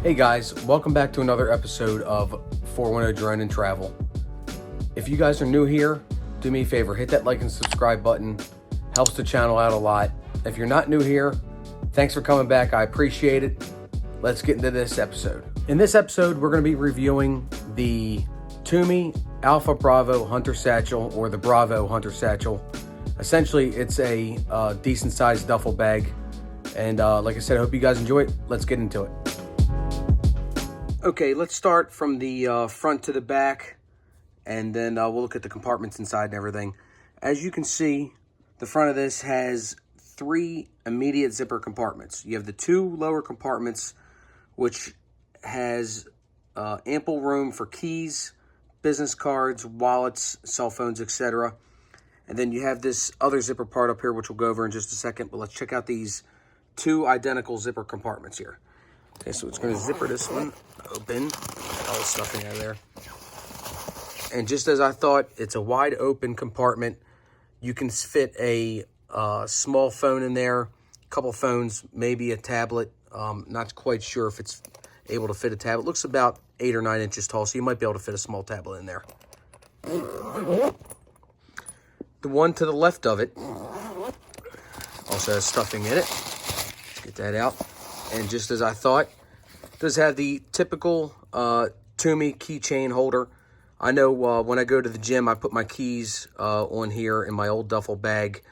Hey guys, welcome back to another episode of 410 Drone and Travel. If you guys are new here, do me a favor, hit that like and subscribe button. Helps the channel out a lot. If you're not new here, thanks for coming back. I appreciate it. Let's get into this episode. In this episode, we're going to be reviewing the Tumi Alpha Bravo Hunter Satchel, or the Bravo Hunter Satchel. Essentially, it's a decent sized duffel bag. And like I said, I hope you guys enjoy it. Let's get into it. Okay, let's start from the front to the back, and then we'll look at the compartments inside and everything. As you can see, the front of this has 3 immediate zipper compartments. You have the 2 lower compartments, which has ample room for keys, business cards, wallets, cell phones, etc. And then you have this other zipper part up here, which we'll go over in just a second. But let's check out these 2 identical zipper compartments here. Okay, so it's going to zipper this one open. All the stuffing out of there. And just as I thought, it's a wide open compartment. You can fit a small phone in there, a couple phones, maybe a tablet. Not quite sure if it's able to fit a tablet. It looks about 8 or 9 inches tall, so you might be able to fit a small tablet in there. The one to the left of it also has stuffing in it. Let's get that out. And just as I thought, it does have the typical Tumi keychain holder. I know when I go to the gym, I put my keys on here in my old duffel bag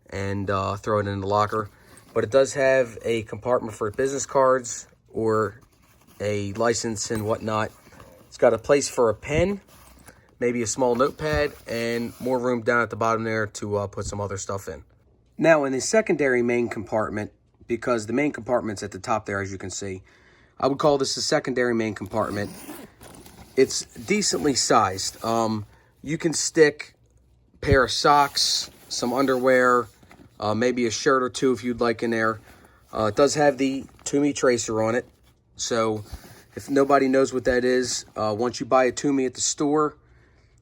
and throw it in the locker. But it does have a compartment for business cards or a license and whatnot. It's got a place for a pen, maybe a small notepad, and more room down at the bottom there to put some other stuff in. Now, in the secondary main compartment, because the main compartment's at the top there, as you can see, I would call this the secondary main compartment. It's decently sized. You can stick a pair of socks, some underwear, maybe a shirt or 2 if you'd like in there. It does have the Tumi tracer on it. So if nobody knows what that is, once you buy a Tumi at the store,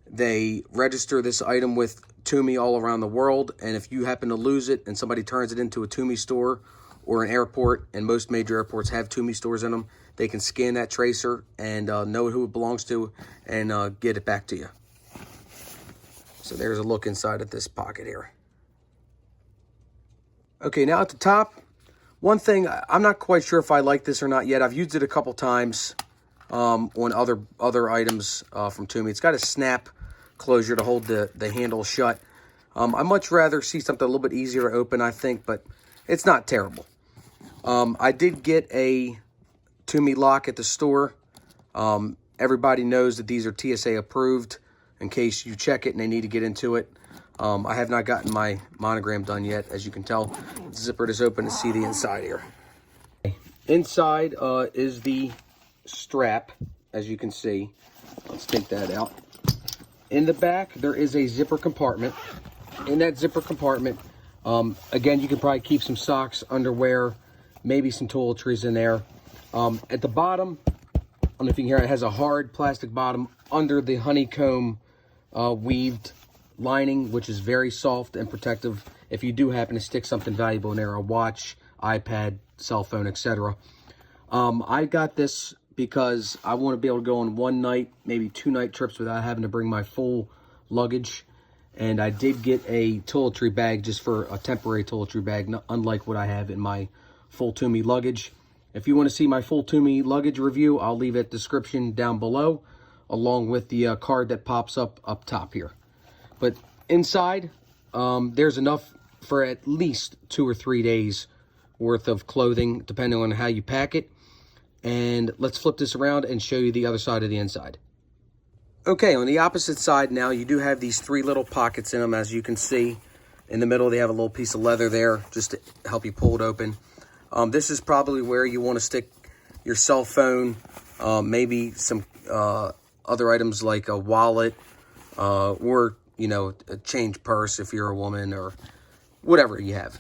they register this item with Tumi all around the world. And if you happen to lose it and somebody turns it into a Tumi store or an airport, and most major airports have Tumi stores in them, they can scan that tracer and know who it belongs to and get it back to you. So there's a look inside of this pocket here. Okay, now at the top, one thing, I'm not quite sure if I like this or not yet. I've used it a couple times on other items from Tumi. It's got a snap closure to hold the handle shut. I'd much rather see something a little bit easier to open, I think, but it's not terrible. I did get a Tumi lock at the store. Everybody knows that these are TSA approved in case you check it and they need to get into it. I have not gotten my monogram done yet, as you can tell. Let's zipper this open to see the inside here. Inside is the strap, as you can see. Let's take that out. In the back, there is a zipper compartment. In that zipper compartment, again, you can probably keep some socks, underwear, maybe some toiletries in there. At the bottom, I don't know if you can hear it, has a hard plastic bottom under the honeycomb weaved lining, which is very soft and protective if you do happen to stick something valuable in there, a watch, iPad, cell phone, etc. I got this because I want to be able to go on 1 night, maybe 2 night trips without having to bring my full luggage. And I did get a toiletry bag, just for a temporary toiletry bag, unlike what I have in my full Tumi luggage. If you want to see my full Tumi luggage review, I'll leave a description down below, along with the card that pops up top here. But inside, there's enough for at least 2 or 3 days worth of clothing, depending on how you pack it. And let's flip this around and show you the other side of the inside. Okay, on the opposite side now, you do have these 3 little pockets in them, as you can see. In the middle, they have a little piece of leather there, just to help you pull it open. This is probably where you want to stick your cell phone, maybe some other items like a wallet, or, you know, a change purse if you're a woman, or whatever you have.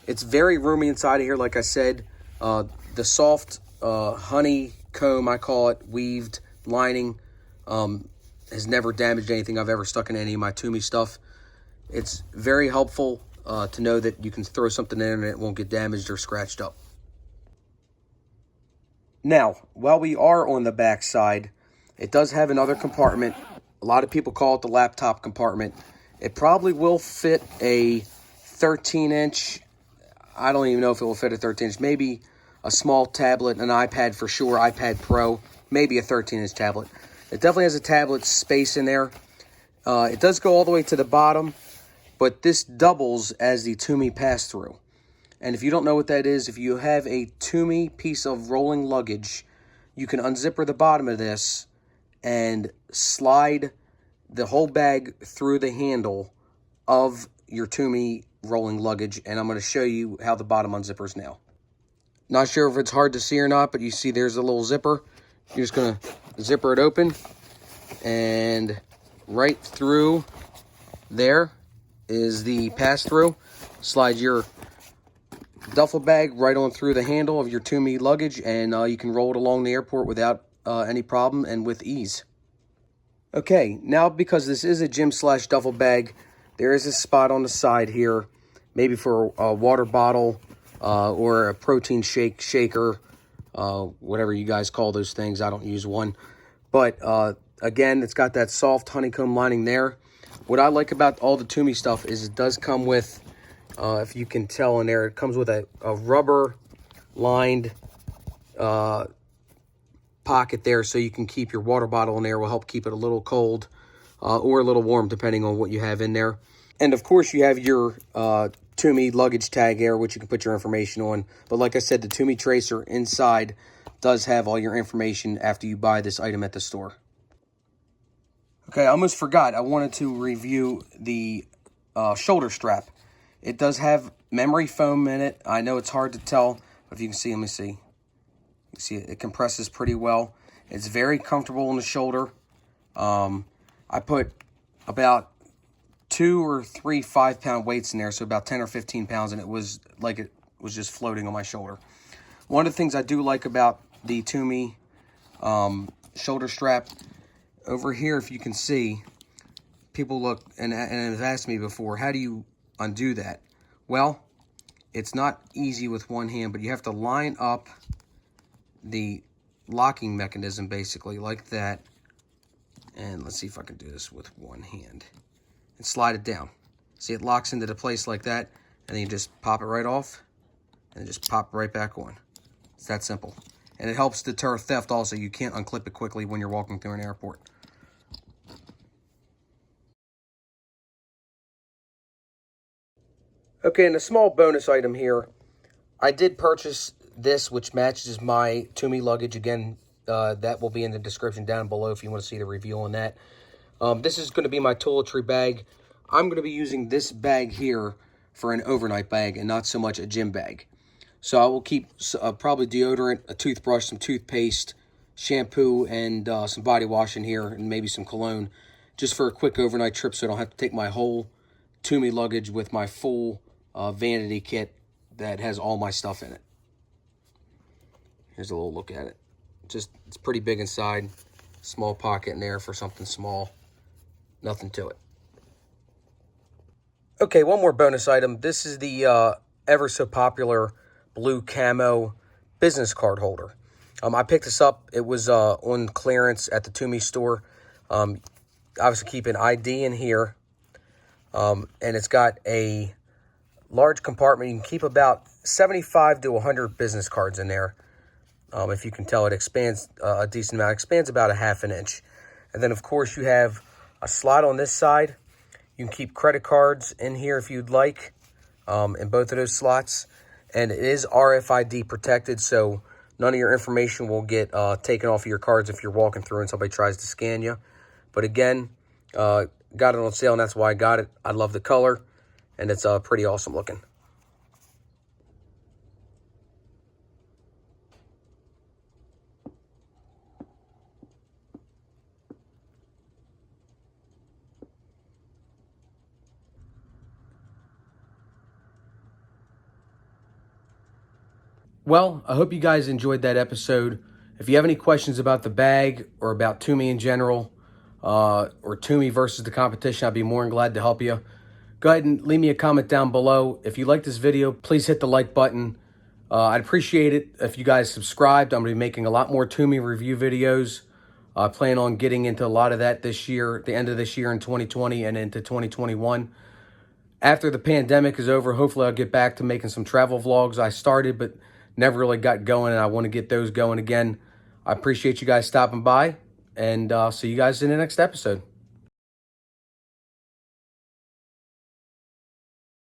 It's very roomy inside of here, like I said. The soft honeycomb, I call it, weaved lining, has never damaged anything I've ever stuck in any of my Tumi stuff. It's very helpful to know that you can throw something in and it won't get damaged or scratched up. Now, while we are on the back side, it does have another compartment. A lot of people call it the laptop compartment. It probably will fit a 13-inch. I don't even know if it will fit a 13-inch. Maybe a small tablet, an iPad for sure, iPad Pro, maybe a 13-inch tablet. It definitely has a tablet space in there. It does go all the way to the bottom, but this doubles as the Tumi pass-through. And if you don't know what that is, if you have a Tumi piece of rolling luggage, you can unzipper the bottom of this and slide the whole bag through the handle of your Tumi rolling luggage. And I'm going to show you how the bottom unzippers now. Not sure if it's hard to see or not, but you see there's a little zipper. You're just going to zipper it open, and right through there is the pass-through. Slide your duffel bag right on through the handle of your Tumi luggage, and you can roll it along the airport without any problem and with ease. Okay, now because this is a gym/duffel bag, there is a spot on the side here, maybe for a water bottle or a protein shaker, whatever you guys call those things. I don't use one. But again, it's got that soft honeycomb lining there. What I like about all the Tumi stuff is it does come with, if you can tell in there, it comes with a rubber-lined pocket there, so you can keep your water bottle in there. Will help keep it a little cold or a little warm, depending on what you have in there. And, of course, you have your Tumi luggage tag there, which you can put your information on. But like I said, the Tumi tracer inside does have all your information after you buy this item at the store. Okay, I almost forgot. I wanted to review the shoulder strap. It does have memory foam in it. I know it's hard to tell, but if you can see, let me see. You see it compresses pretty well. It's very comfortable on the shoulder. I put about 2 or 3 5-pound weights in there, so about 10 or 15 pounds, and it was like it was just floating on my shoulder. One of the things I do like about the Tumi shoulder strap, over here, if you can see, people look and have asked me before, how do you undo that? Well, it's not easy with one hand, but you have to line up the locking mechanism basically like that. And let's see if I can do this with one hand. And slide it down. See, it locks into the place like that, and then you just pop it right off, and just pop right back on. It's that simple. And it helps deter theft also. You can't unclip it quickly when you're walking through an airport. Okay, and a small bonus item here. I did purchase this, which matches my Tumi luggage. Again, that will be in the description down below if you want to see the review on that. This is going to be my toiletry bag. I'm going to be using this bag here for an overnight bag and not so much a gym bag. So I will keep probably deodorant, a toothbrush, some toothpaste, shampoo, and some body wash in here, and maybe some cologne, just for a quick overnight trip so I don't have to take my whole Tumi luggage with my full vanity kit that has all my stuff in it. Here's a little look at it. It's pretty big inside. Small pocket in there for something small. Nothing to it. Okay, one more bonus item. This is the ever so popular blue camo business card holder. I picked this up. It was on clearance at the Tumi store. Obviously keep an ID in here. And it's got a large compartment. You can keep about 75 to 100 business cards in there. If you can tell, it expands a decent amount. It expands about 1/2 inch. And then, of course, you have a slot on this side. You can keep credit cards in here if you'd like, in both of those slots. And it is RFID protected, so none of your information will get taken off of your cards if you're walking through and somebody tries to scan you. But again, got it on sale, and that's why I got it. I love the color, and it's pretty awesome looking. Well, I hope you guys enjoyed that episode. If you have any questions about the bag or about Tumi in general, or Tumi versus the competition, I'd be more than glad to help you. Go ahead and leave me a comment down below. If you like this video, please hit the like button. I'd appreciate it if you guys subscribed. I'm going to be making a lot more Tumi review videos. I plan on getting into a lot of that this year, at the end of this year in 2020 and into 2021. After the pandemic is over, hopefully I'll get back to making some travel vlogs. I started, but never really got going, and I want to get those going again. I appreciate you guys stopping by, and I'll see you guys in the next episode.